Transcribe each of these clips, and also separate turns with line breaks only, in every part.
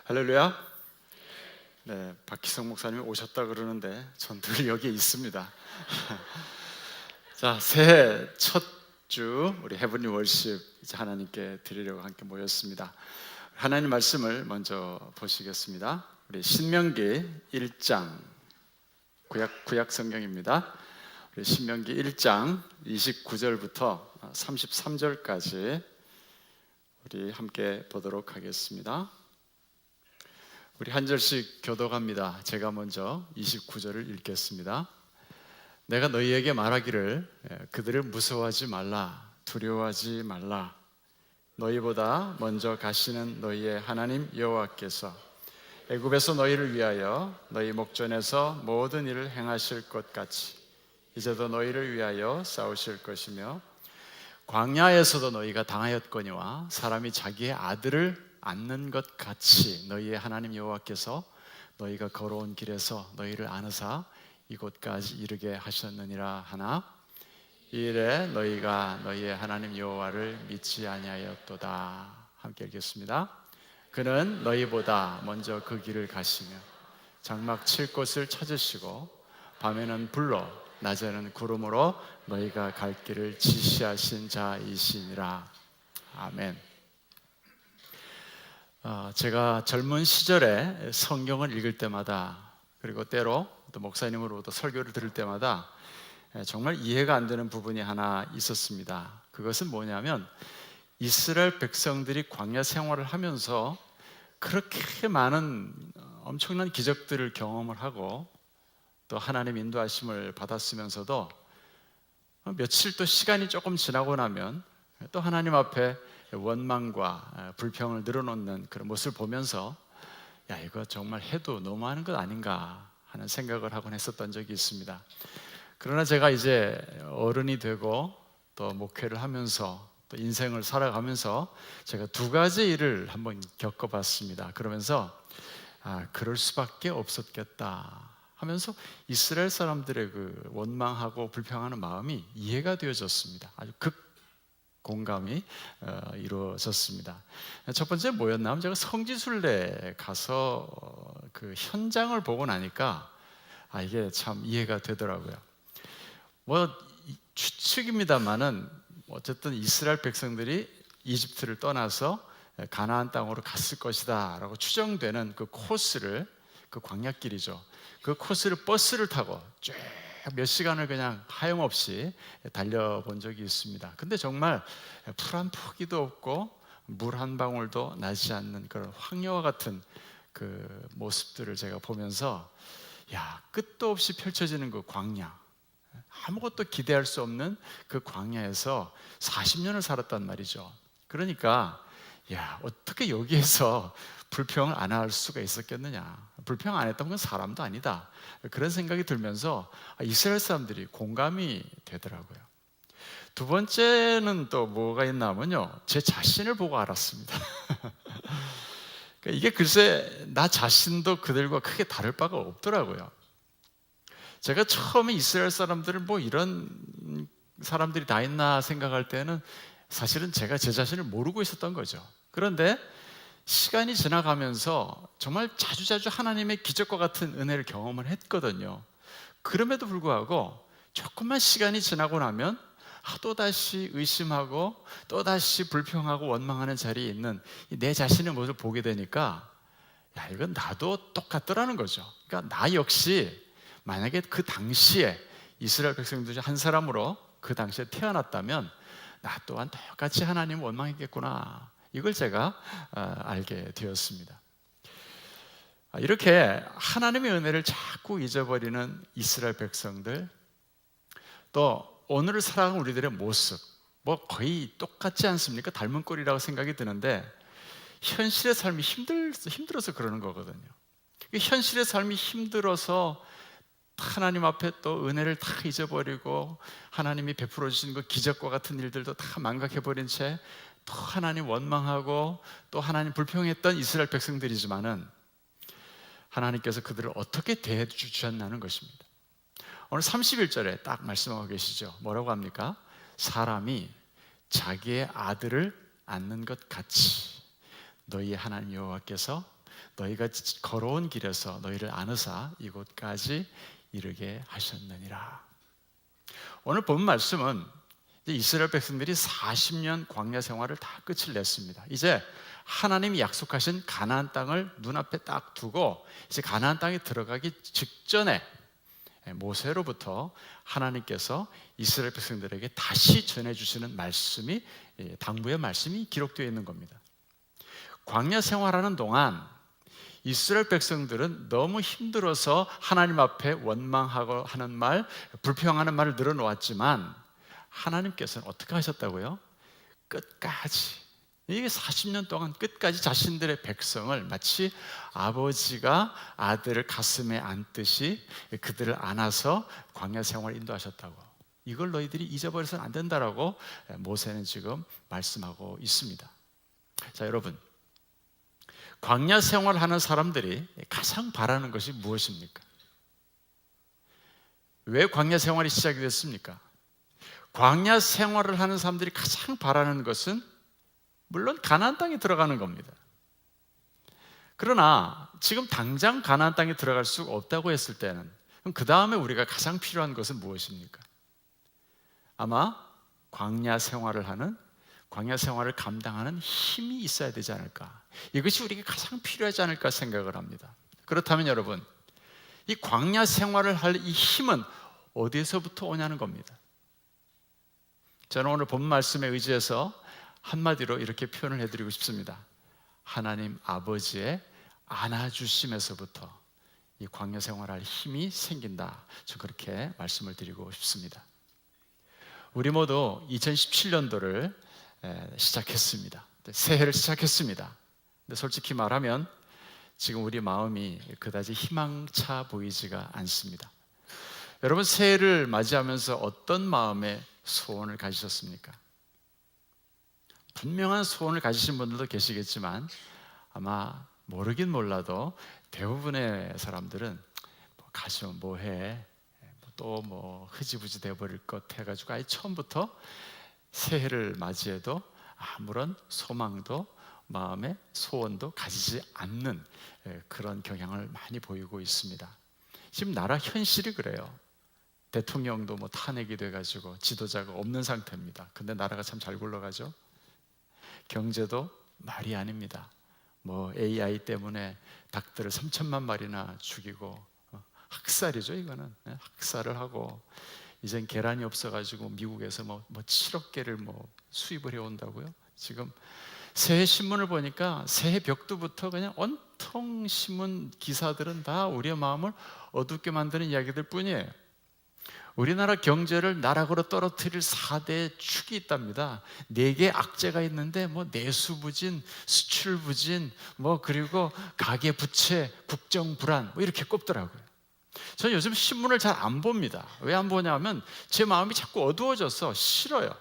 할렐루야. 네, 박희성 목사님이 오셨다 그러는데 전 늘 여기에 있습니다. 자, 새해 첫 주 우리 헤븐리 월십 이제 하나님께 드리려고 함께 모였습니다. 하나님 말씀을 먼저 보시겠습니다. 우리 신명기 1장 구약 성경입니다. 우리 신명기 1장 29절부터 33절까지 우리 함께 보도록 하겠습니다. 우리 한 절씩 교독합니다. 제가 먼저 29절을 읽겠습니다. 내가 너희에게 말하기를 그들을 무서워하지 말라, 두려워하지 말라. 너희보다 먼저 가시는 너희의 하나님 여호와께서 애굽에서 너희를 위하여 너희 목전에서 모든 일을 행하실 것 같이 이제도 너희를 위하여 싸우실 것이며 광야에서도 너희가 당하였거니와 사람이 자기의 아들을 안는 것 같이 너희의 하나님 여호와께서 너희가 걸어온 길에서 너희를 안으사 이곳까지 이르게 하셨느니라 하나 이래 너희가 너희의 하나님 여호와를 믿지 아니하였도다. 함께 읽겠습니다. 그는 너희보다 먼저 그 길을 가시며 장막 칠 곳을 찾으시고 밤에는 불로 낮에는 구름으로 너희가 갈 길을 지시하신 자이시니라. 아멘. 제가 젊은 시절에 성경을 읽을 때마다 그리고 때로 또 목사님으로부터 설교를 들을 때마다 정말 이해가 안 되는 부분이 하나 있었습니다. 그것은 뭐냐면 이스라엘 백성들이 광야 생활을 하면서 그렇게 많은 엄청난 기적들을 경험을 하고 또 하나님 인도하심을 받았으면서도 며칠 또 시간이 조금 지나고 나면 또 하나님 앞에 원망과 불평을 늘어놓는 그런 모습을 보면서 야, 이거 정말 해도 너무하는 것 아닌가 하는 생각을 하곤 했었던 적이 있습니다. 그러나 제가 이제 어른이 되고 또 목회를 하면서 또 인생을 살아가면서 제가 두 가지 일을 한번 겪어봤습니다. 그러면서 그럴 수밖에 없었겠다 하면서 이스라엘 사람들의 그 원망하고 불평하는 마음이 이해가 되어졌습니다. 아주 공감이 이루어졌습니다. 첫 번째 뭐였냐면 제가 성지순례 가서 그 현장을 보고 나니까 이게 참 이해가 되더라고요. 뭐 추측입니다만은 어쨌든 이스라엘 백성들이 이집트를 떠나서 가나안 땅으로 갔을 것이다 라고 추정되는 그 코스를, 그 광야길이죠, 그 코스를 버스를 타고 쭉 몇 시간을 그냥 하염없이 달려본 적이 있습니다. 근데 정말 풀 한 포기도 없고 물 한 방울도 나지 않는 그런 황야와 같은 그 모습들을 제가 보면서 끝도 없이 펼쳐지는 그 광야, 아무것도 기대할 수 없는 그 광야에서 40년을 살았단 말이죠. 그러니까 어떻게 여기에서 불평을 안 할 수가 있었겠느냐, 불평 안 했던 건 사람도 아니다, 그런 생각이 들면서 이스라엘 사람들이 공감이 되더라고요. 두 번째는 또 뭐가 있냐면요, 제 자신을 보고 알았습니다. 이게 글쎄 나 자신도 그들과 크게 다를 바가 없더라고요. 제가 처음에 이스라엘 사람들을 뭐 이런 사람들이 다 있나 생각할 때는 사실은 제가 제 자신을 모르고 있었던 거죠. 그런데 시간이 지나가면서 정말 자주자주 하나님의 기적과 같은 은혜를 경험을 했거든요. 그럼에도 불구하고 조금만 시간이 지나고 나면 또다시 의심하고 또다시 불평하고 원망하는 자리에 있는 내 자신의 모습을 보게 되니까 이건 나도 똑같더라는 거죠. 그러니까 나 역시 만약에 그 당시에 이스라엘 백성들 중 한 사람으로 그 당시에 태어났다면 나 또한 똑같이 하나님 원망했겠구나, 이걸 제가 알게 되었습니다. 이렇게 하나님의 은혜를 자꾸 잊어버리는 이스라엘 백성들, 또 오늘을 살아가는 우리들의 모습, 뭐 거의 똑같지 않습니까? 닮은 꼴이라고 생각이 드는데 현실의 삶이 힘들어서 그러는 거거든요. 현실의 삶이 힘들어서 하나님 앞에 또 은혜를 다 잊어버리고 하나님이 베풀어 주신 그 기적과 같은 일들도 다 망각해버린 채 또 하나님 원망하고 또 하나님 불평했던 이스라엘 백성들이지만은 하나님께서 그들을 어떻게 대해 주셨나는 것입니다. 오늘 31절에 딱 말씀하고 계시죠. 뭐라고 합니까? 사람이 자기의 아들을 안는 것 같이 너희의 하나님 여호와께서 너희가 걸어온 길에서 너희를 안으사 이곳까지 이르게 하셨느니라. 오늘 본 말씀은 이스라엘 백성들이 40년 광야 생활을 다 끝을 냈습니다. 이제 하나님이 약속하신 가나안 땅을 눈앞에 딱 두고 이제 가나안 땅에 들어가기 직전에 모세로부터 하나님께서 이스라엘 백성들에게 다시 전해주시는 말씀이, 당부의 말씀이 기록되어 있는 겁니다. 광야 생활하는 동안 이스라엘 백성들은 너무 힘들어서 하나님 앞에 원망하고 하는 말, 불평하는 말을 늘어놓았지만 하나님께서는 어떻게 하셨다고요? 끝까지, 이게 40년 동안 끝까지 자신들의 백성을 마치 아버지가 아들을 가슴에 안듯이 그들을 안아서 광야 생활을 인도하셨다고. 이걸 너희들이 잊어버려서는 안 된다라고 모세는 지금 말씀하고 있습니다. 자, 여러분, 광야 생활하는 사람들이 가장 바라는 것이 무엇입니까? 왜 광야 생활이 시작이 됐습니까? 광야 생활을 하는 사람들이 가장 바라는 것은 물론 가나안 땅에 들어가는 겁니다. 그러나 지금 당장 가나안 땅에 들어갈 수 없다고 했을 때는 그럼 그 다음에 우리가 가장 필요한 것은 무엇입니까? 아마 광야 생활을 감당하는 힘이 있어야 되지 않을까. 이것이 우리에게 가장 필요하지 않을까 생각을 합니다. 그렇다면 여러분, 이 광야 생활을 할 이 힘은 어디에서부터 오냐는 겁니다. 저는 오늘 본 말씀에 의지해서 한마디로 이렇게 표현을 해드리고 싶습니다. 하나님 아버지의 안아주심에서부터 이 광야 생활할 힘이 생긴다. 저 그렇게 말씀을 드리고 싶습니다. 우리 모두 2017년도를 시작했습니다. 새해를 시작했습니다. 근데 솔직히 말하면 지금 우리 마음이 그다지 희망차 보이지가 않습니다. 여러분, 새해를 맞이하면서 어떤 마음의 소원을 가지셨습니까? 분명한 소원을 가지신 분들도 계시겠지만 아마 모르긴 몰라도 대부분의 사람들은 가정 뭐해, 또 뭐 흐지부지 돼버릴 것 해가지고 아예 처음부터 새해를 맞이해도 아무런 소망도 마음의 소원도 가지지 않는 그런 경향을 많이 보이고 있습니다. 지금 나라 현실이 그래요. 대통령도 뭐 탄핵이 돼가지고 지도자가 없는 상태입니다. 근데 나라가 참 잘 굴러가죠. 경제도 말이 아닙니다. 뭐 AI 때문에 닭들을 3천만 마리나 죽이고 학살이죠. 이거는 학살을 하고 이젠 계란이 없어가지고 미국에서 뭐 7억 개를 뭐 수입을 해온다고요. 지금 새해 신문을 보니까 새해 벽두부터 그냥 온통 신문 기사들은 다 우리의 마음을 어둡게 만드는 이야기들 뿐이에요. 우리나라 경제를 나락으로 떨어뜨릴 4대 축이 있답니다. 4개 악재가 있는데 뭐 내수 부진, 수출 부진, 뭐 그리고 가계 부채, 국정 불안 뭐 이렇게 꼽더라고요. 저는 요즘 신문을 잘 안 봅니다. 왜 안 보냐면 제 마음이 자꾸 어두워져서 싫어요.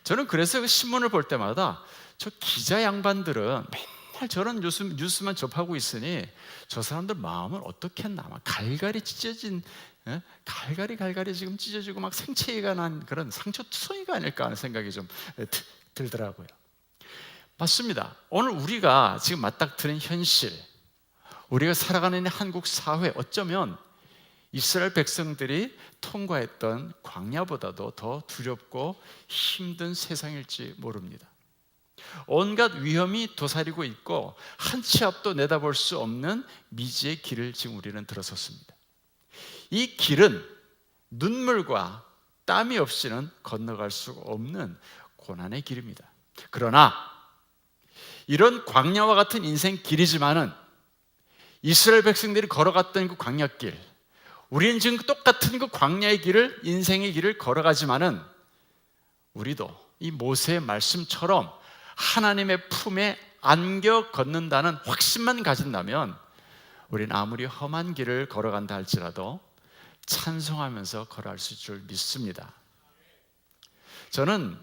저는 그래서 그 신문을 볼 때마다 저 기자 양반들은 맨날 저런 뉴스만 접하고 있으니 저 사람들 마음은 어떻게 했나, 막 갈갈이 찢어진, 갈갈이 지금 찢어지고 막 생채가 난 그런 상처투성이가 아닐까 하는 생각이 좀 들더라고요. 맞습니다. 오늘 우리가 지금 맞닥뜨린 현실, 우리가 살아가는 한국 사회, 어쩌면 이스라엘 백성들이 통과했던 광야보다도 더 두렵고 힘든 세상일지 모릅니다. 온갖 위험이 도사리고 있고 한 치 앞도 내다볼 수 없는 미지의 길을 지금 우리는 들어섰습니다. 이 길은 눈물과 땀이 없이는 건너갈 수 없는 고난의 길입니다. 그러나 이런 광야와 같은 인생 길이지만은 이스라엘 백성들이 걸어갔던 그 광야길, 우리는 지금 똑같은 그 광야의 길을, 인생의 길을 걸어가지만은 우리도 이 모세의 말씀처럼 하나님의 품에 안겨 걷는다는 확신만 가진다면 우리는 아무리 험한 길을 걸어간다 할지라도 찬송하면서 걸어갈 수 있을 줄 믿습니다. 저는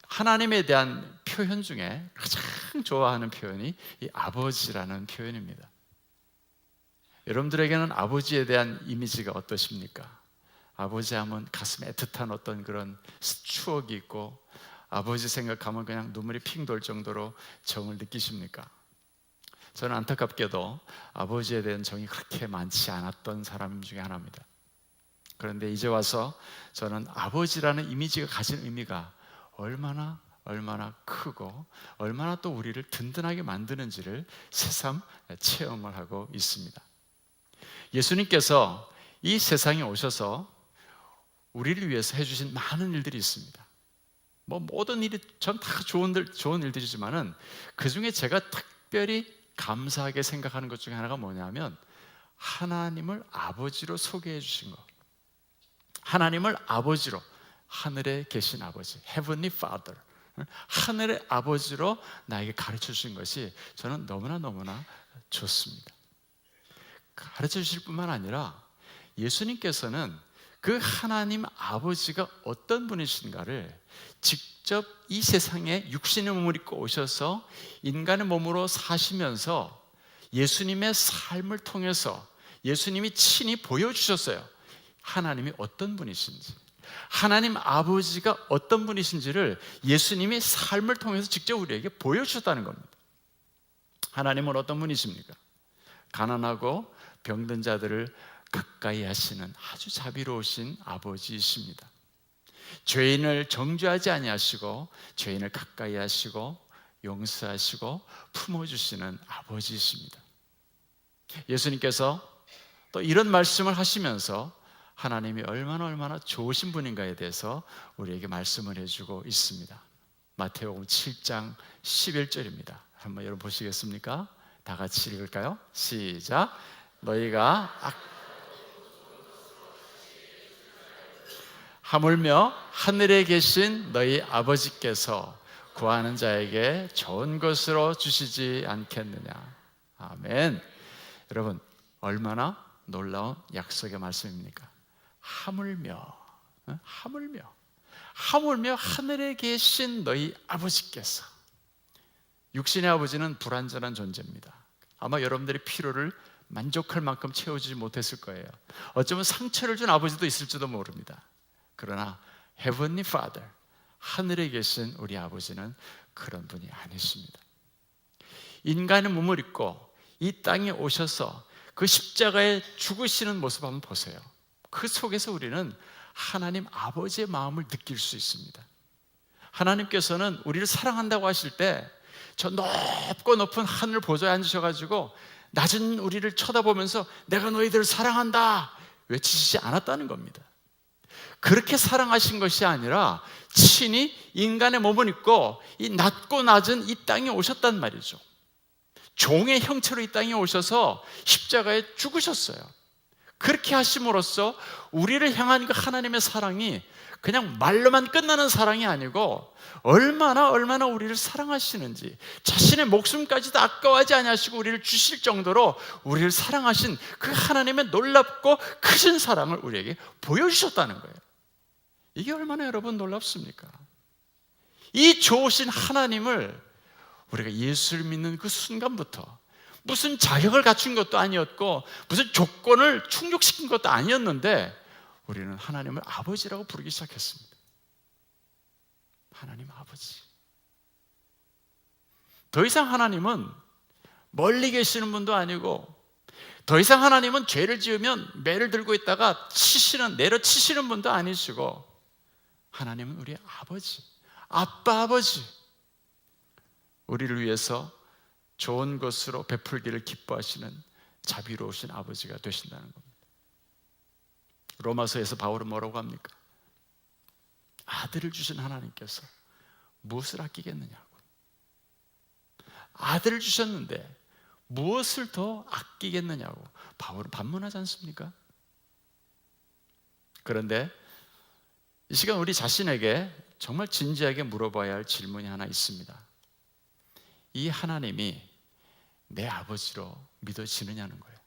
하나님에 대한 표현 중에 가장 좋아하는 표현이 이 아버지라는 표현입니다. 여러분들에게는 아버지에 대한 이미지가 어떠십니까? 아버지 하면 가슴에 애틋한 어떤 그런 추억이 있고, 아버지 생각하면 그냥 눈물이 핑 돌 정도로 정을 느끼십니까? 저는 안타깝게도 아버지에 대한 정이 그렇게 많지 않았던 사람 중에 하나입니다. 그런데 이제 와서 저는 아버지라는 이미지가 가진 의미가 얼마나 크고 얼마나 또 우리를 든든하게 만드는지를 새삼 체험을 하고 있습니다. 예수님께서 이 세상에 오셔서 우리를 위해서 해주신 많은 일들이 있습니다. 모든 일이 전 다 좋은 일들이지만은 그 중에 제가 특별히 감사하게 생각하는 것 중에 하나가 뭐냐면 하나님을 아버지로 소개해 주신 것. 하나님을 아버지로, 하늘에 계신 아버지, Heavenly Father, 하늘의 아버지로 나에게 가르쳐 주신 것이 저는 너무나 좋습니다. 가르쳐 주실 뿐만 아니라 예수님께서는 그 하나님 아버지가 어떤 분이신가를 직접 이 세상에 육신의 몸을 입고 오셔서 인간의 몸으로 사시면서 예수님의 삶을 통해서 예수님이 친히 보여주셨어요. 하나님이 어떤 분이신지, 하나님 아버지가 어떤 분이신지를 예수님이 삶을 통해서 직접 우리에게 보여주셨다는 겁니다. 하나님은 어떤 분이십니까? 가난하고 병든 자들을 가까이 하시는 아주 자비로우신 아버지이십니다. 죄인을 정죄하지 아니하시고 죄인을 가까이 하시고 용서하시고 품어주시는 아버지이십니다. 예수님께서 또 이런 말씀을 하시면서 하나님이 얼마나 좋으신 분인가에 대해서 우리에게 말씀을 해주고 있습니다. 마태복음 7장 11절입니다. 한번 여러분 보시겠습니까? 다 같이 읽을까요? 시작. 너희가 하물며 하늘에 계신 너희 아버지께서 구하는 자에게 좋은 것으로 주시지 않겠느냐. 아멘. 여러분, 얼마나 놀라운 약속의 말씀입니까? 하물며 하늘에 계신 너희 아버지께서. 육신의 아버지는 불완전한 존재입니다. 아마 여러분들이 필요를 만족할 만큼 채워주지 못했을 거예요. 어쩌면 상처를 준 아버지도 있을지도 모릅니다. 그러나 Heavenly Father, 하늘에 계신 우리 아버지는 그런 분이 아니십니다. 인간의 몸을 입고 이 땅에 오셔서 그 십자가에 죽으시는 모습 한번 보세요. 그 속에서 우리는 하나님 아버지의 마음을 느낄 수 있습니다. 하나님께서는 우리를 사랑한다고 하실 때 저 높고 높은 하늘 보좌에 앉으셔가지고 낮은 우리를 쳐다보면서 내가 너희들을 사랑한다 외치시지 않았다는 겁니다. 그렇게 사랑하신 것이 아니라 친히 인간의 몸을 입고 이 낮고 낮은 이 땅에 오셨단 말이죠. 종의 형체로 이 땅에 오셔서 십자가에 죽으셨어요. 그렇게 하심으로써 우리를 향한 그 하나님의 사랑이 그냥 말로만 끝나는 사랑이 아니고 얼마나 우리를 사랑하시는지, 자신의 목숨까지도 아까워하지 아니하시고 우리를 주실 정도로 우리를 사랑하신 그 하나님의 놀랍고 크신 사랑을 우리에게 보여주셨다는 거예요. 이게 얼마나 여러분 놀랍습니까? 이 좋으신 하나님을 우리가 예수를 믿는 그 순간부터 무슨 자격을 갖춘 것도 아니었고 무슨 조건을 충족시킨 것도 아니었는데 우리는 하나님을 아버지라고 부르기 시작했습니다. 하나님 아버지. 더 이상 하나님은 멀리 계시는 분도 아니고 더 이상 하나님은 죄를 지으면 매를 들고 있다가 내려치시는 분도 아니시고 하나님은 우리의 아버지, 아빠 아버지, 우리를 위해서 좋은 것으로 베풀기를 기뻐하시는 자비로우신 아버지가 되신다는 겁니다. 로마서에서 바울은 뭐라고 합니까? 아들을 주신 하나님께서 무엇을 아끼겠느냐고. 아들을 주셨는데 무엇을 더 아끼겠느냐고 바울은 반문하지 않습니까? 그런데 이 시간 우리 자신에게 정말 진지하게 물어봐야 할 질문이 하나 있습니다. 이 하나님이 내 아버지로 믿어지느냐는 거예요.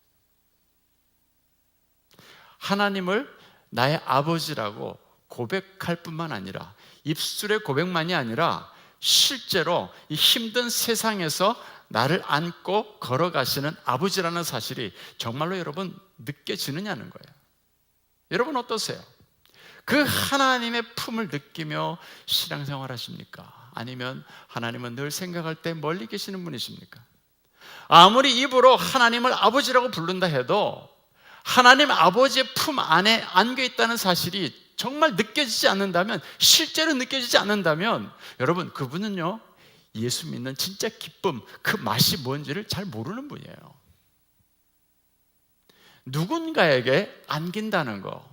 하나님을 나의 아버지라고 고백할 뿐만 아니라 입술의 고백만이 아니라 실제로 이 힘든 세상에서 나를 안고 걸어가시는 아버지라는 사실이 정말로 여러분 느껴지느냐는 거예요. 여러분 어떠세요? 그 하나님의 품을 느끼며 신앙생활 하십니까? 아니면 하나님은 늘 생각할 때 멀리 계시는 분이십니까? 아무리 입으로 하나님을 아버지라고 부른다 해도 하나님 아버지의 품 안에 안겨 있다는 사실이 정말 느껴지지 않는다면, 실제로 느껴지지 않는다면, 여러분, 그분은요, 예수 믿는 진짜 기쁨, 그 맛이 뭔지를 잘 모르는 분이에요. 누군가에게 안긴다는 거,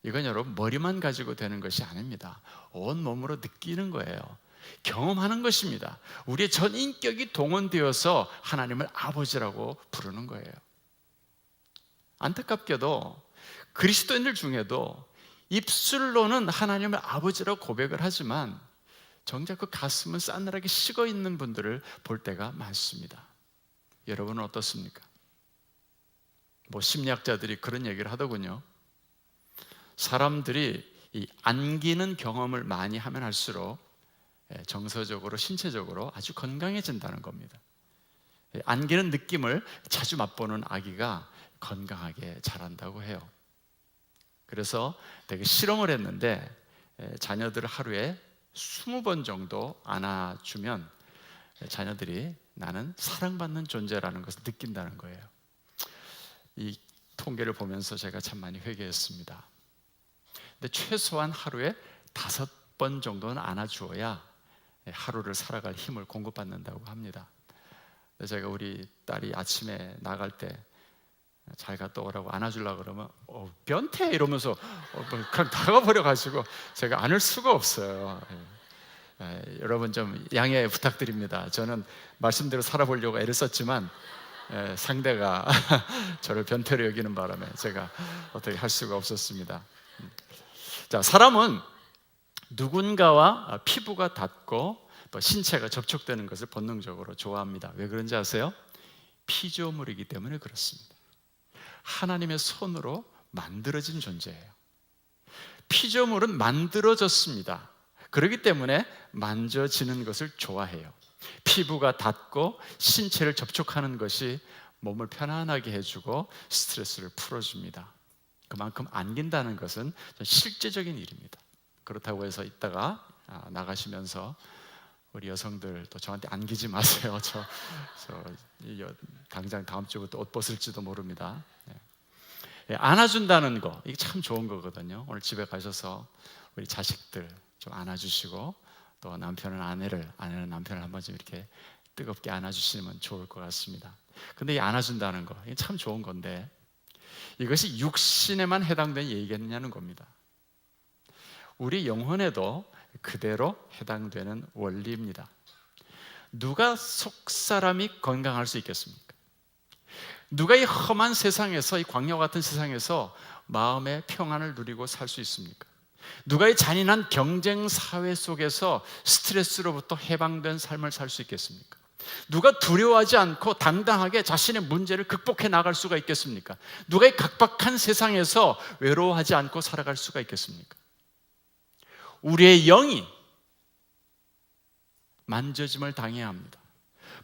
이건 여러분 머리만 가지고 되는 것이 아닙니다. 온 몸으로 느끼는 거예요. 경험하는 것입니다. 우리의 전 인격이 동원되어서 하나님을 아버지라고 부르는 거예요. 안타깝게도 그리스도인들 중에도 입술로는 하나님을 아버지라고 고백을 하지만 정작 그 가슴은 싸늘하게 식어 있는 분들을 볼 때가 많습니다. 여러분은 어떻습니까? 심리학자들이 그런 얘기를 하더군요. 사람들이 이 안기는 경험을 많이 하면 할수록 정서적으로, 신체적으로 아주 건강해진다는 겁니다. 안기는 느낌을 자주 맛보는 아기가 건강하게 자란다고 해요. 그래서 되게 실험을 했는데 자녀들을 하루에 20번 정도 안아주면 자녀들이 나는 사랑받는 존재라는 것을 느낀다는 거예요. 이 통계를 보면서 제가 참 많이 회개했습니다. 근데 최소한 하루에 5번 정도는 안아주어야 하루를 살아갈 힘을 공급받는다고 합니다. 제가 우리 딸이 아침에 나갈 때 잘 갔다 오라고 안아주려고 그러면 변태 이러면서 그냥 나가버려가지고 제가 안을 수가 없어요. 여러분 좀 양해 부탁드립니다. 저는 말씀대로 살아보려고 애를 썼지만 상대가 저를 변태로 여기는 바람에 제가 어떻게 할 수가 없었습니다. 자, 사람은 누군가와 피부가 닿고 또 신체가 접촉되는 것을 본능적으로 좋아합니다. 왜 그런지 아세요? 피조물이기 때문에 그렇습니다. 하나님의 손으로 만들어진 존재예요. 피조물은 만들어졌습니다. 그렇기 때문에 만져지는 것을 좋아해요. 피부가 닿고 신체를 접촉하는 것이 몸을 편안하게 해주고 스트레스를 풀어줍니다. 그만큼 안긴다는 것은 실제적인 일입니다. 그렇다고 해서 이따가 나가시면서 우리 여성들 또 저한테 안기지 마세요. 저 당장 다음 주부터 옷 벗을지도 모릅니다. 안아준다는 거, 이게 참 좋은 거거든요. 오늘 집에 가셔서 우리 자식들 좀 안아주시고 또 남편은 아내는 남편을 한 번쯤 이렇게 뜨겁게 안아주시면 좋을 것 같습니다. 근데 이 안아준다는 거, 이게 참 좋은 건데 이것이 육신에만 해당된 얘기겠냐는 겁니다. 우리 영혼에도 그대로 해당되는 원리입니다. 누가 속사람이 건강할 수 있겠습니까? 누가 이 험한 세상에서, 이 광야 같은 세상에서 마음의 평안을 누리고 살 수 있습니까? 누가 이 잔인한 경쟁 사회 속에서 스트레스로부터 해방된 삶을 살 수 있겠습니까? 누가 두려워하지 않고 당당하게 자신의 문제를 극복해 나갈 수가 있겠습니까? 누가 이 각박한 세상에서 외로워하지 않고 살아갈 수가 있겠습니까? 우리의 영이 만져짐을 당해야 합니다.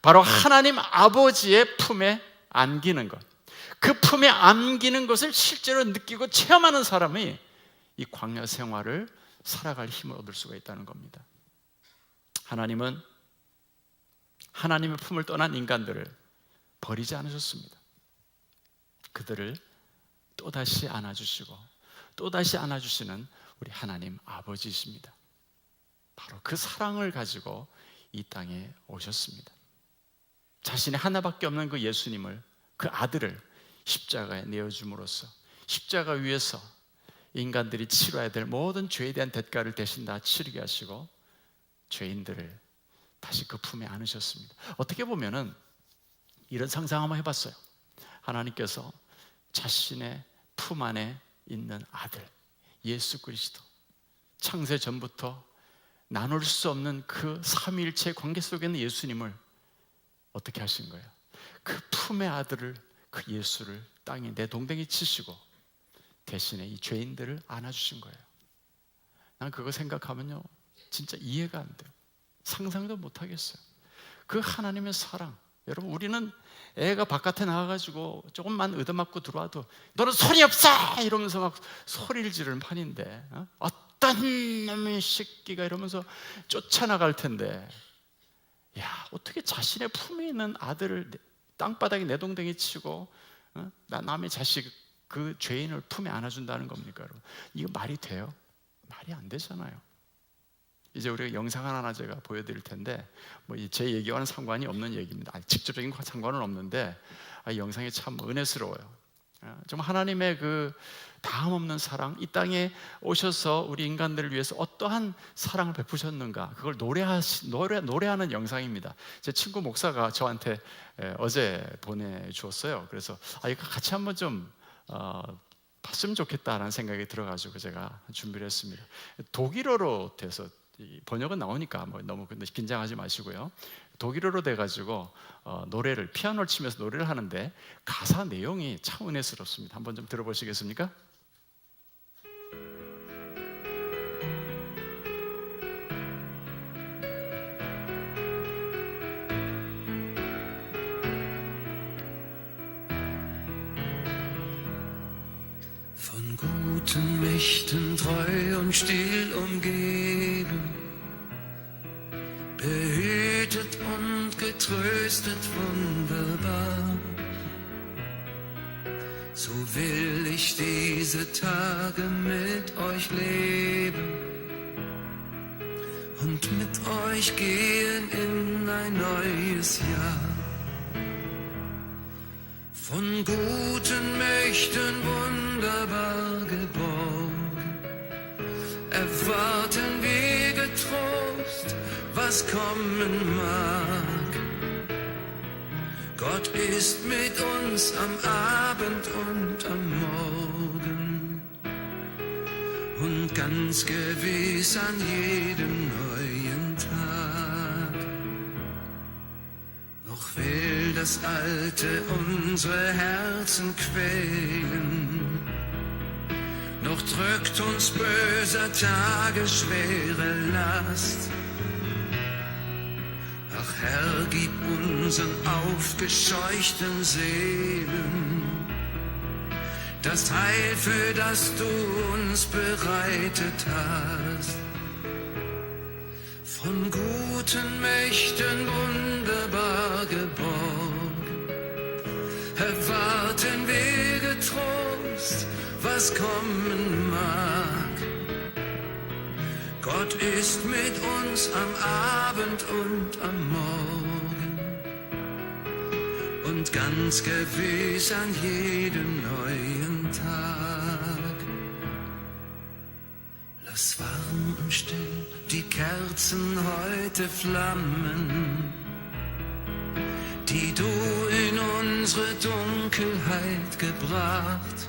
바로 하나님 아버지의 품에 안기는 것, 그 품에 안기는 것을 실제로 느끼고 체험하는 사람이 이 광야 생활을 살아갈 힘을 얻을 수가 있다는 겁니다. 하나님은 하나님의 품을 떠난 인간들을 버리지 않으셨습니다. 그들을 또다시 안아주시고 또다시 안아주시는 우리 하나님 아버지이십니다. 바로 그 사랑을 가지고 이 땅에 오셨습니다. 자신의 하나밖에 없는 그 예수님을, 그 아들을 십자가에 내어줌으로써 십자가 위에서 인간들이 치러야 될 모든 죄에 대한 대가를 대신 다 치르게 하시고 죄인들을 다시 그 품에 안으셨습니다. 어떻게 보면은 이런 상상 한번 해봤어요. 하나님께서 자신의 품 안에 있는 아들 예수 그리스도, 창세 전부터 나눌 수 없는 그 삼위일체 관계 속에 있는 예수님을 어떻게 하신 거예요? 그 품의 아들을, 그 예수를 땅에 내동댕이 치시고 대신에 이 죄인들을 안아주신 거예요. 난 그거 생각하면요 진짜 이해가 안 돼요. 상상도 못 하겠어요. 그 하나님의 사랑. 여러분, 우리는 애가 바깥에 나가가지고 조금만 얻어맞고 들어와도 너는 소리 없어! 이러면서 막 소리를 지르는 판인데 어떤 놈의 새끼가 이러면서 쫓아나갈 텐데, 야, 어떻게 자신의 품에 있는 아들을 땅바닥에 내동댕이 치고 나 남의 자식 그 죄인을 품에 안아준다는 겁니까? 여러분? 이거 말이 돼요? 말이 안 되잖아요. 이제 우리가 영상 하나 제가 보여드릴 텐데 뭐 제 얘기와는 상관이 없는 얘기입니다. 직접적인 상관은 없는데 이 영상이 참 은혜스러워요. 정말 하나님의 그 다음 없는 사랑, 이 땅에 오셔서 우리 인간들을 위해서 어떠한 사랑을 베푸셨는가, 그걸 노래하는 영상입니다. 제 친구 목사가 저한테 어제 보내주었어요. 그래서 이거 같이 한번 좀 봤으면 좋겠다라는 생각이 들어가지고 제가 준비를 했습니다. 독일어로 돼서 번역은 나오니까 뭐 너무 긴장하지 마시고요. 독일어로 돼가지고 노래를 피아노를 치면서 노래를 하는데 가사 내용이 참 은혜스럽습니다. 한번 좀 들어보시겠습니까?
Von guten Mächten treu und still umgeben, behütet und getröstet wunderbar. So will ich diese Tage mit euch leben und mit euch gehen in ein neues Jahr. Von guten Mächten wunderbar geborgen, erwarten wir getrost, was kommen mag. Gott ist mit uns am Abend und am Morgen und ganz gewiss an jedem neuen Tag. Noch will das Alte unsere Herzen quälen, noch drückt uns böser Tage schwere Last. Ach Herr, gib unseren aufgescheuchten Seelen das Heil, für das du uns bereitet hast. Von guten Mächten wunderbar geborgen, erwarten wir getrost, was kommen mag. Gott ist mit uns am Abend und am Morgen und ganz gewiss an jedem neuen Tag. Lass warm und still die Kerzen heute flammen, die du in unsere Dunkelheit gebracht.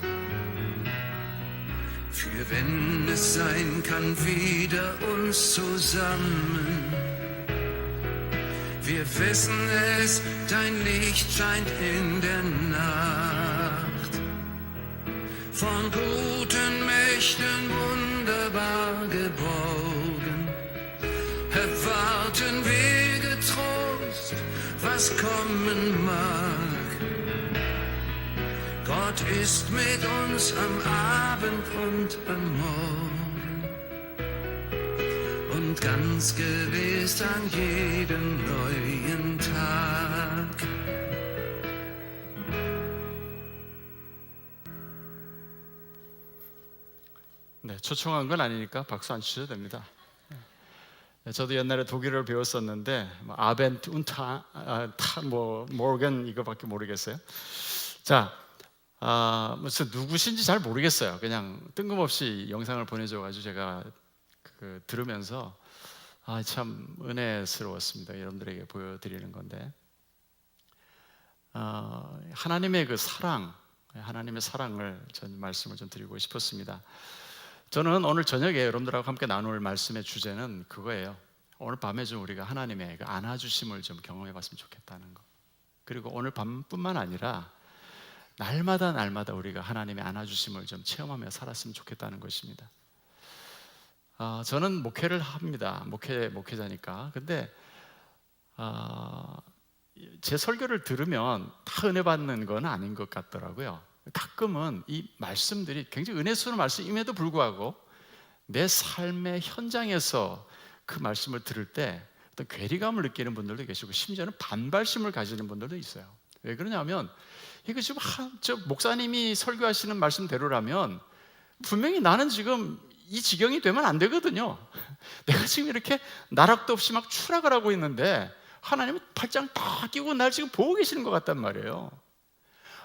Für wenn es sein kann, wieder uns zusammen. Wir wissen es, dein Licht scheint in der Nacht. Von guten Mächten wunderbar geborgen, erwarten wir getrost, was kommen mag. Gott ist mit uns am Abend und am Morgen und ganz gewiss an jedem neuen Tag.
네, 초청한 건 아니니까 박수 안 치셔도 됩니다. 저도 옛날에 독일어를 배웠었는데 아벤트 운타 뭐 모르겐 이거밖에 모르겠어요. 자, 무슨 누구신지 잘 모르겠어요. 그냥 뜬금없이 영상을 보내줘가지고 제가 들으면서 참 은혜스러웠습니다. 여러분들에게 보여드리는 건데 하나님의 그 사랑, 하나님의 사랑을 전 말씀을 좀 드리고 싶었습니다. 저는 오늘 저녁에 여러분들하고 함께 나눌 말씀의 주제는 그거예요. 오늘 밤에 좀 우리가 하나님의 그 안아주심을 좀 경험해봤으면 좋겠다는 거. 그리고 오늘 밤뿐만 아니라 날마다 우리가 하나님의 안아주심을 좀 체험하며 살았으면 좋겠다는 것입니다. 저는 목회를 합니다. 목회자니까. 근데 제 설교를 들으면 다 은혜 받는 건 아닌 것 같더라고요. 가끔은 이 말씀들이 굉장히 은혜스러운 말씀임에도 불구하고 내 삶의 현장에서 그 말씀을 들을 때 어떤 괴리감을 느끼는 분들도 계시고 심지어는 반발심을 가지는 분들도 있어요. 왜 그러냐면 이거 지금 저 목사님이 설교하시는 말씀대로라면 분명히 나는 지금 이 지경이 되면 안 되거든요. 내가 지금 이렇게 나락도 없이 막 추락을 하고 있는데 하나님은 팔짱 다 끼고 날 지금 보고 계시는 것 같단 말이에요.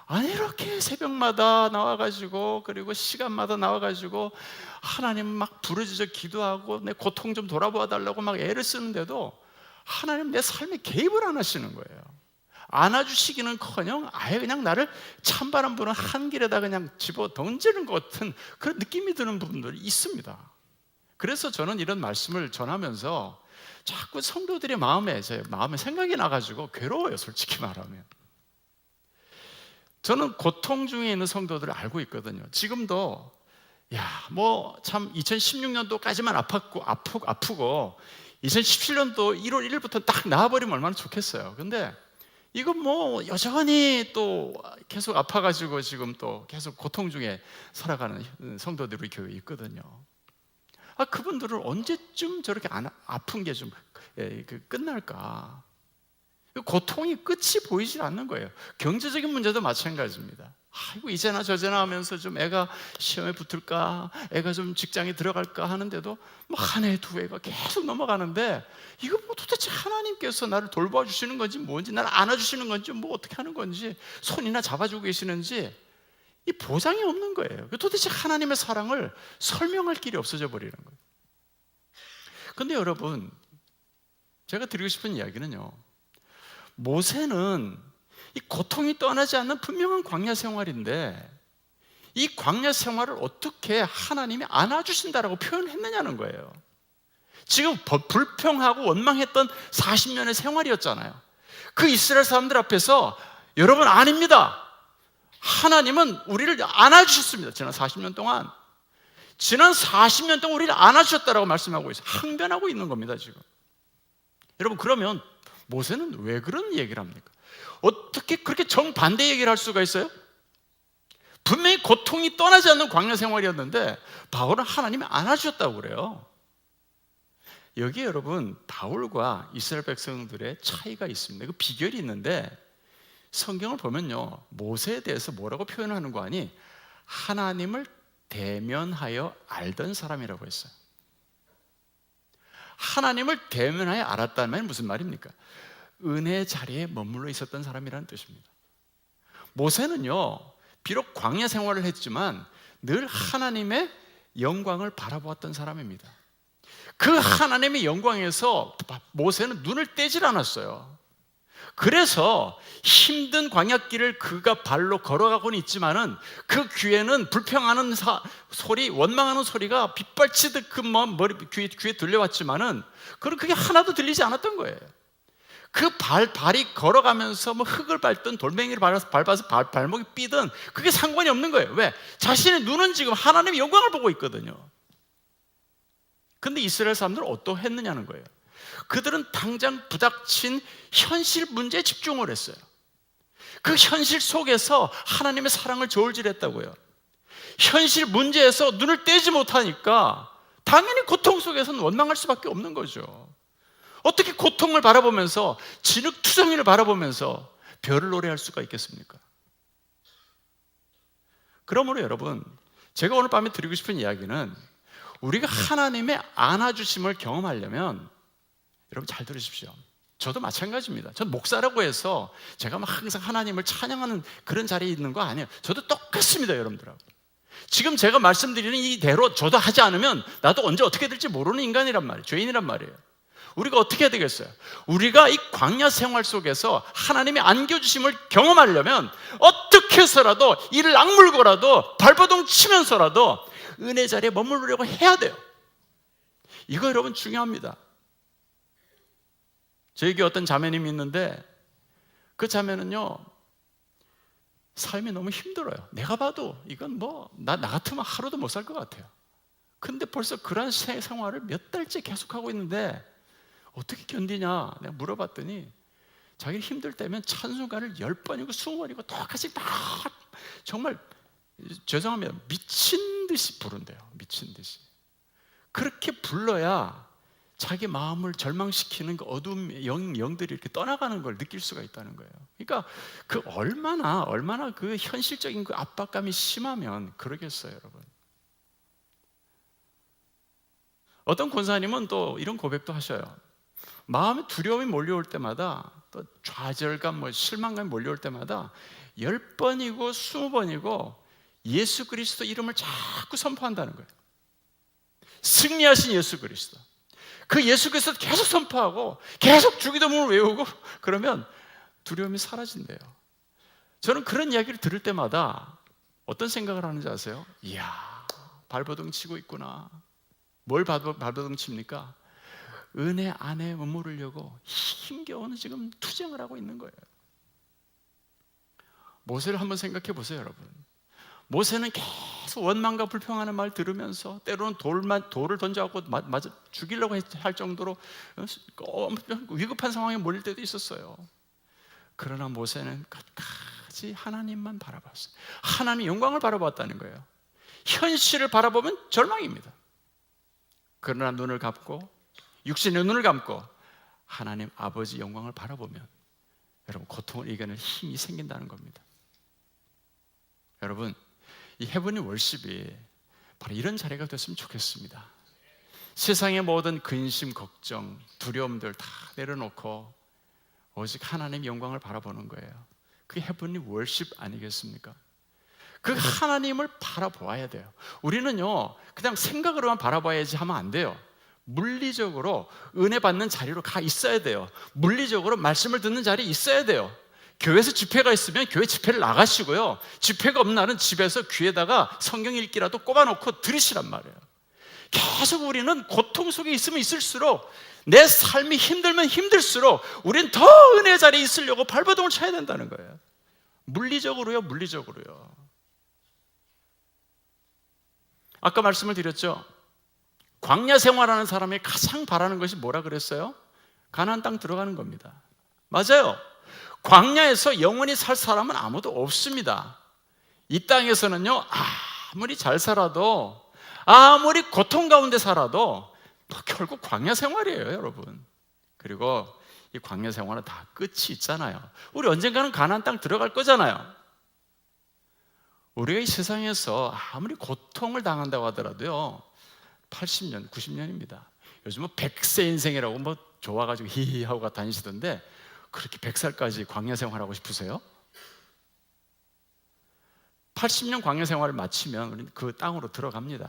아니 이렇게 새벽마다 나와가지고 그리고 시간마다 나와가지고 하나님 막 부르짖어 기도하고 내 고통 좀 돌아봐 달라고 막 애를 쓰는데도 하나님 내 삶에 개입을 안 하시는 거예요. 안아주시기는커녕 아예 그냥 나를 찬바람 부는 한 길에다 그냥 집어 던지는 것 같은 그런 느낌이 드는 부분들이 있습니다. 그래서 저는 이런 말씀을 전하면서 자꾸 성도들의 제 마음에 생각이 나가지고 괴로워요. 솔직히 말하면 저는 고통 중에 있는 성도들을 알고 있거든요. 지금도 참 2016년도까지만 아프고 2017년도 1월 1일부터 딱 나아버리면 얼마나 좋겠어요. 근데 이건 뭐 여전히 또 계속 아파가지고 지금 또 계속 고통 중에 살아가는 성도들이 교회에 있거든요. 그분들은 언제쯤 저렇게 아픈 게 좀 끝날까? 고통이 끝이 보이질 않는 거예요. 경제적인 문제도 마찬가지입니다. 아이고 이제나 저제나 하면서 좀 애가 시험에 붙을까, 애가 좀 직장에 들어갈까 하는데도 뭐 한 해, 두 해가 계속 넘어가는데 이거 뭐 도대체 하나님께서 나를 돌봐주시는 건지 뭔지, 나를 안아주시는 건지 뭐 어떻게 하는 건지, 손이나 잡아주고 계시는지 이 보장이 없는 거예요. 도대체 하나님의 사랑을 설명할 길이 없어져 버리는 거예요. 근데 여러분, 제가 드리고 싶은 이야기는요, 모세는 이 고통이 떠나지 않는 분명한 광야 생활인데 이 광야 생활을 어떻게 하나님이 안아주신다라고 표현했느냐는 거예요. 지금 불평하고 원망했던 40년의 생활이었잖아요. 그 이스라엘 사람들 앞에서 여러분 아닙니다. 하나님은 우리를 안아주셨습니다. 지난 40년 동안 우리를 안아주셨다라고 말씀하고 있어요. 항변하고 있는 겁니다 지금. 여러분 그러면 모세는 왜 그런 얘기를 합니까? 어떻게 그렇게 정반대 얘기를 할 수가 있어요? 분명히 고통이 떠나지 않는 광야 생활이었는데 바울은 하나님이 안아주셨다고 그래요. 여기에 여러분 바울과 이스라엘 백성들의 차이가 있습니다. 그 비결이 있는데 성경을 보면요, 모세에 대해서 뭐라고 표현하는 거 아니? 하나님을 대면하여 알던 사람이라고 했어요. 하나님을 대면하여 알았다는 말이 무슨 말입니까? 은혜 자리에 머물러 있었던 사람이라는 뜻입니다. 모세는요, 비록 광야 생활을 했지만 늘 하나님의 영광을 바라보았던 사람입니다. 그 하나님의 영광에서 모세는 눈을 떼질 않았어요. 그래서 힘든 광야길을 그가 발로 걸어가고는 있지만은 그 귀에는 불평하는 소리, 원망하는 소리가 빗발치듯 그 귀에 들려왔지만은 그게 하나도 들리지 않았던 거예요. 그 발이 걸어가면서 뭐 흙을 밟든 돌멩이를 밟아서 발목이 삐든 그게 상관이 없는 거예요. 왜? 자신의 눈은 지금 하나님의 영광을 보고 있거든요. 근데 이스라엘 사람들은 어떠했느냐는 거예요. 그들은 당장 부닥친 현실 문제에 집중을 했어요. 그 현실 속에서 하나님의 사랑을 저울질했다고요. 현실 문제에서 눈을 떼지 못하니까 당연히 고통 속에서는 원망할 수밖에 없는 거죠. 어떻게 고통을 바라보면서 진흙투성이를 바라보면서 별을 노래할 수가 있겠습니까? 그러므로 여러분, 제가 오늘 밤에 드리고 싶은 이야기는 우리가 하나님의 안아주심을 경험하려면 여러분 잘 들으십시오. 저도 마찬가지입니다. 전 목사라고 해서 제가 막 항상 하나님을 찬양하는 그런 자리에 있는 거 아니에요. 저도 똑같습니다, 여러분들하고. 지금 제가 말씀드리는 이대로 저도 하지 않으면 나도 언제 어떻게 될지 모르는 인간이란 말이에요. 죄인이란 말이에요. 우리가 어떻게 해야 되겠어요? 우리가 이 광야 생활 속에서 하나님의 안겨주심을 경험하려면 어떻게 해서라도 이를 악물고라도 발버둥 치면서라도 은혜 자리에 머무르려고 해야 돼요. 이거 여러분 중요합니다. 저에게 어떤 자매님이 있는데 그 자매는요, 삶이 너무 힘들어요. 내가 봐도 이건 나 같으면 하루도 못 살 것 같아요. 근데 벌써 그런 생활을 몇 달째 계속하고 있는데 어떻게 견디냐 내가 물어봤더니 자기 힘들 때면 찬송가를 10번이고 20번이고 똑같이 막 정말 죄송합니다, 미친 듯이 부른대요. 미친 듯이. 그렇게 불러야 자기 마음을 절망시키는 그 어두운 영들이 이렇게 떠나가는 걸 느낄 수가 있다는 거예요. 그러니까 그 얼마나 그 현실적인 그 압박감이 심하면 그러겠어요, 여러분. 어떤 권사님은 또 이런 고백도 하셔요. 마음에 두려움이 몰려올 때마다, 또 좌절감, 실망감이 몰려올 때마다 10번이고 20번이고 예수 그리스도 이름을 자꾸 선포한다는 거예요. 승리하신 예수 그리스도. 그 예수 그리스도 계속 선포하고 계속 주기도문을 외우고 그러면 두려움이 사라진대요. 저는 그런 이야기를 들을 때마다 어떤 생각을 하는지 아세요? 이야, 발버둥 치고 있구나. 뭘 발버둥 칩니까? 은혜 안에 머무르려고 힘겨운 지금 투쟁을 하고 있는 거예요. 모세를 한번 생각해 보세요, 여러분. 모세는 계속 원망과 불평하는 말 들으면서 때로는 돌을 던져갖고 맞아 죽이려고 할 정도로 위급한 상황에 몰릴 때도 있었어요. 그러나 모세는 끝까지 하나님만 바라봤어요. 하나님 영광을 바라봤다는 거예요. 현실을 바라보면 절망입니다. 그러나 눈을 감고, 육신의 눈을 감고 하나님 아버지 영광을 바라보면 여러분 고통을 이겨낼 힘이 생긴다는 겁니다. 여러분, 이 헤브니 월십이 바로 이런 자리가 됐으면 좋겠습니다. 세상의 모든 근심, 걱정, 두려움들 다 내려놓고 오직 하나님 영광을 바라보는 거예요. 그게 헤브니 월십 아니겠습니까? 그 하나님을 바라보아야 돼요. 우리는요, 그냥 생각으로만 바라봐야지 하면 안 돼요. 물리적으로 은혜 받는 자리로 가 있어야 돼요. 물리적으로 말씀을 듣는 자리에 있어야 돼요. 교회에서 집회가 있으면 교회 집회를 나가시고요, 집회가 없는 날은 집에서 귀에다가 성경 읽기라도 꼽아놓고 들으시란 말이에요. 계속 우리는 고통 속에 있으면 있을수록, 내 삶이 힘들면 힘들수록 우리는 더 은혜 자리에 있으려고 발버둥을 쳐야 된다는 거예요. 물리적으로요. 아까 말씀을 드렸죠. 광야 생활하는 사람이 가장 바라는 것이 뭐라 그랬어요? 가나안 땅 들어가는 겁니다. 맞아요. 광야에서 영원히 살 사람은 아무도 없습니다. 이 땅에서는요, 아무리 잘 살아도, 아무리 고통 가운데 살아도 결국 광야 생활이에요, 여러분. 그리고 이 광야 생활은 다 끝이 있잖아요. 우리 언젠가는 가나안 땅 들어갈 거잖아요. 우리가 이 세상에서 아무리 고통을 당한다고 하더라도요, 80년, 90년입니다. 요즘은 100세 인생이라고 좋아가지고 히히 하고 다니시던데, 그렇게 100살까지 광야 생활하고 싶으세요? 80년 광야 생활을 마치면 우리는 그 땅으로 들어갑니다.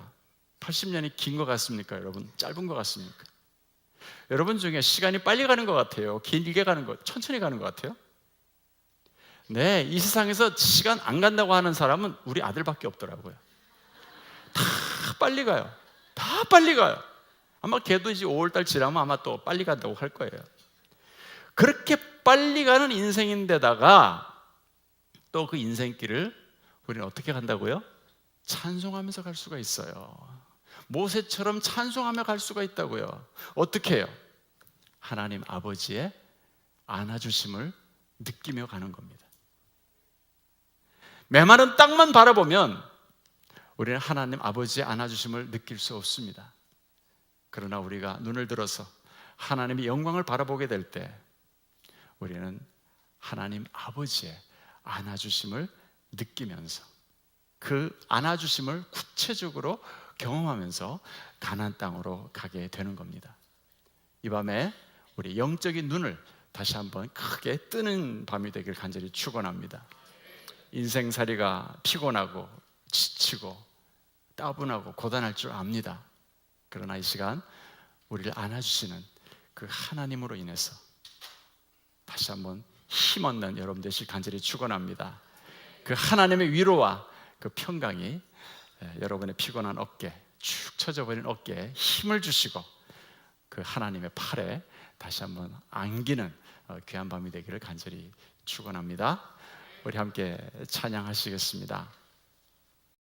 80년이 긴 것 같습니까, 여러분? 짧은 것 같습니까? 여러분 중에 시간이 빨리 가는 것 같아요? 길게 가는 것, 천천히 가는 것 같아요? 네, 이 세상에서 시간 안 간다고 하는 사람은 우리 아들밖에 없더라고요. 다 빨리 가요. 다 빨리 가요. 아마 걔도 이제 5월달 지나면 아마 또 빨리 간다고 할 거예요. 그렇게 빨리 가는 인생인데다가 또 그 인생길을 우리는 어떻게 간다고요? 찬송하면서 갈 수가 있어요. 모세처럼 찬송하며 갈 수가 있다고요. 어떻게 해요? 하나님 아버지의 안아주심을 느끼며 가는 겁니다. 메마른 땅만 바라보면 우리는 하나님 아버지의 안아주심을 느낄 수 없습니다. 그러나 우리가 눈을 들어서 하나님의 영광을 바라보게 될 때 우리는 하나님 아버지의 안아주심을 느끼면서 그 안아주심을 구체적으로 경험하면서 가나안 땅으로 가게 되는 겁니다. 이 밤에 우리 영적인 눈을 다시 한번 크게 뜨는 밤이 되길 간절히 축원합니다. 인생살이가 피곤하고 지치고 따분하고 고단할 줄 압니다. 그러나 이 시간 우리를 안아주시는 그 하나님으로 인해서 다시 한번 힘 얻는 여러분 되시길 간절히 축원합니다. 그 하나님의 위로와 그 평강이 여러분의 피곤한 어깨, 축 처져버린 어깨에 힘을 주시고 그 하나님의 팔에 다시 한번 안기는 귀한 밤이 되기를 간절히 축원합니다. 우리 함께 찬양하시겠습니다.